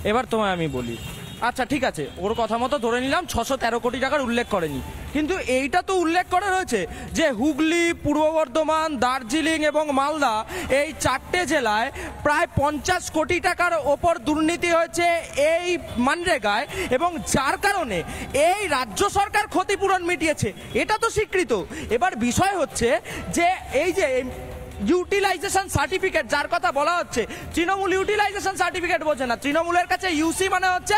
এবার তোমায় আমি বলি, আচ্ছা ঠিক আছে, ওর কথা মতো ধরে নিলাম 613 কোটি টাকার উল্লেখ করেনি, কিন্তু এইটা তো উল্লেখ করা রয়েছে যে হুগলি, পূর্ব বর্ধমান, দার্জিলিং এবং মালদা এই 4টে জেলায় প্রায় 50 কোটি টাকার ওপর দুর্নীতি হয়েছে এই মানরেগায়, এবং যার কারণে এই রাজ্য সরকার ক্ষতিপূরণ মিটিয়েছে, এটা তো স্বীকৃত। এবার বিষয় হচ্ছে যে এই যে ইউটিলাইজেশন সার্টিফিকেট যার কথা বলা হচ্ছে, তৃণমূল ইউটিলাইজেশন সার্টিফিকেট বোঝে না, তৃণমূলের কাছে ইউসি মানে হচ্ছে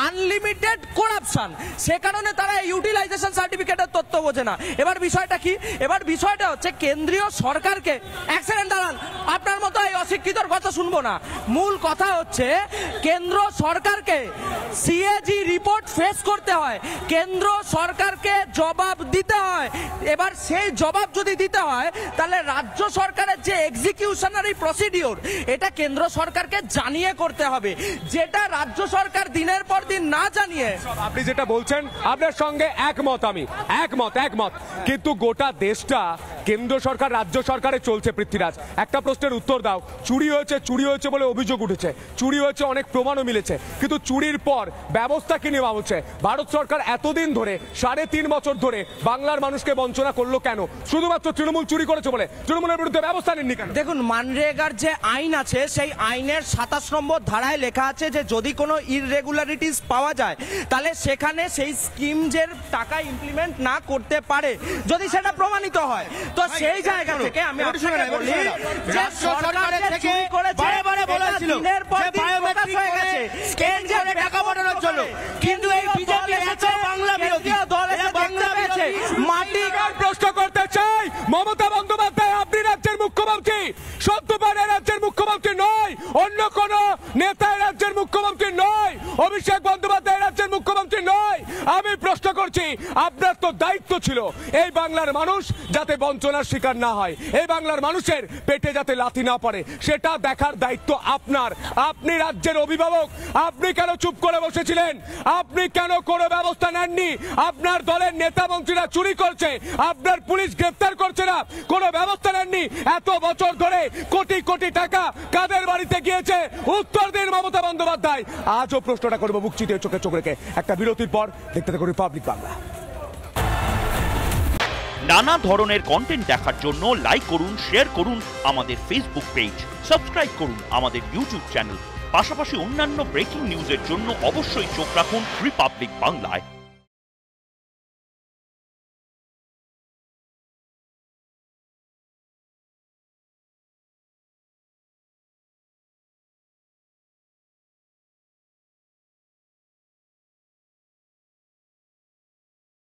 আনলিমিটেড করাপশন, সে কারণে তারা ইউটিলাইজেশন সার্টিফিকেটের তথ্য বোঝে না। এবার বিষয়টা কি, এবার বিষয়টা হচ্ছে কেন্দ্রীয় সরকারকে, এক সেকেন্ড দাঁড়ান, আপনার মতো এই অশিক্ষিতর কথা শুনবো না, মূল কথা হচ্ছে কেন্দ্র সরকারকে সিএজি রিপোর্ট ফেস করতে হয়, কেন্দ্র সরকারকে জবাব দিতে হয়। এবার সেই জবাব যদি দিতে হয় তাহলে রাজ্য সরকার যে এক্সিকিউশনারি প্রসিডিওর, এটা কেন্দ্র সরকারকে জানিয়ে করতে হবে, যেটা রাজ্য সরকার দিনের পর দিন না জানিয়ে। আপনি যেটা বলছেন আপনার সঙ্গে একমত, আমি একমত, কিন্তু গোটা দেশটা কেন্দ্র সরকার রাজ্য সরকারে চলছে। পৃথ্বীরাজ, একটা প্রশ্নের উত্তর দাও, চুরি হয়েছে বলে অভিযোগ উঠেছে, চুরি হয়েছে অনেক প্রমাণও মিলেছে, কিন্তু চুরির পর ব্যবস্থা কি নেওয়া হচ্ছে? ভারত সরকার এতদিন ধরে 3.5 বছর ধরে বাংলার মানুষকে বঞ্চনা করলো কেন? শুধুমাত্র তৃণমূল চুরি করেছে বলে তৃণমূলের বিরুদ্ধে ব্যবস্থা নেননি কেন? দেখুন, মানরেগার যে আইন আছে সেই আইনের 27 নম্বর ধারায় লেখা আছে যে যদি কোনো ইররেগুলারিটিস পাওয়া যায় তাহলে সেখানে সেই স্কিমজের টাকা ইমপ্লিমেন্ট না করতে পারে যদি সেটা প্রমাণিত হয়। তো সেই জায়গা থেকে আমি আপনাকে বলি যে সরকার যে চুরি করেছে বারে বলেছিল দিনের পর দিন প্রকাশ হয়ে গেছে কেন্দ্রে টাকা পাঠানোর জন্য, কিন্তু এই বিজেপি এসেছে বাংলা বিরোধী দল, এসে বাংলা পেয়েছে মাটি। প্রশ্ন করতে চাই, মমতা বন্দ্যোপাধ্যায় আপনি রাজ্যের মুখ্যমন্ত্রী, সত্যবারে রাজ্যের মুখ্যমন্ত্রী নয়, অন্য কোন নেতা রাজ্যের মুখ্যমন্ত্রী নয়, অভিষেক বন্দ্যোপাধ্যায় রাজ্যের মুখ্যমন্ত্রী নয়। আমি প্রশ্ন করছি, আপনার তো দায়িত্ব ছিল এই বাংলার মানুষ যাতে বঞ্চনার শিকার না হয়, এই বাংলার মানুষের পেটে যাতে লাথি না পড়ে, সেটা দেখার দায়িত্ব আপনার। আপনি রাজ্যের অভিভাবক, আপনি কেন চুপ করে বসেছিলেন? আপনি কেন কোনো ব্যবস্থা নেননি? আপনার দলের নেতা মন্ত্রীরা চুরি করছে, আপনার পুলিশ গ্রেফতার করছে না, কোনো ব্যবস্থা নেননি। এত বছর ধরে কোটি কোটি টাকা কাদের বাড়িতে গিয়েছে? উত্তর দিন মমতা বন্দ্যোপাধ্যায়। আজও প্রশ্নটা করবো বুক চিতিয়ে চোখে চোখ রেখে। একটা বিরতির পর দেখতে থাকুন রিপাবলিক বাংলা। নানা ধরনের কন্টেন্ট দেখার জন্য লাইক করুন, শেয়ার করুন আমাদের ফেসবুক পেজ, সাবস্ক্রাইব করুন আমাদের ইউটিউব চ্যানেল, পাশাপাশি অন্যান্য ব্রেকিং নিউজের জন্য অবশ্যই চোখ রাখুন রিপাবলিক বাংলায়।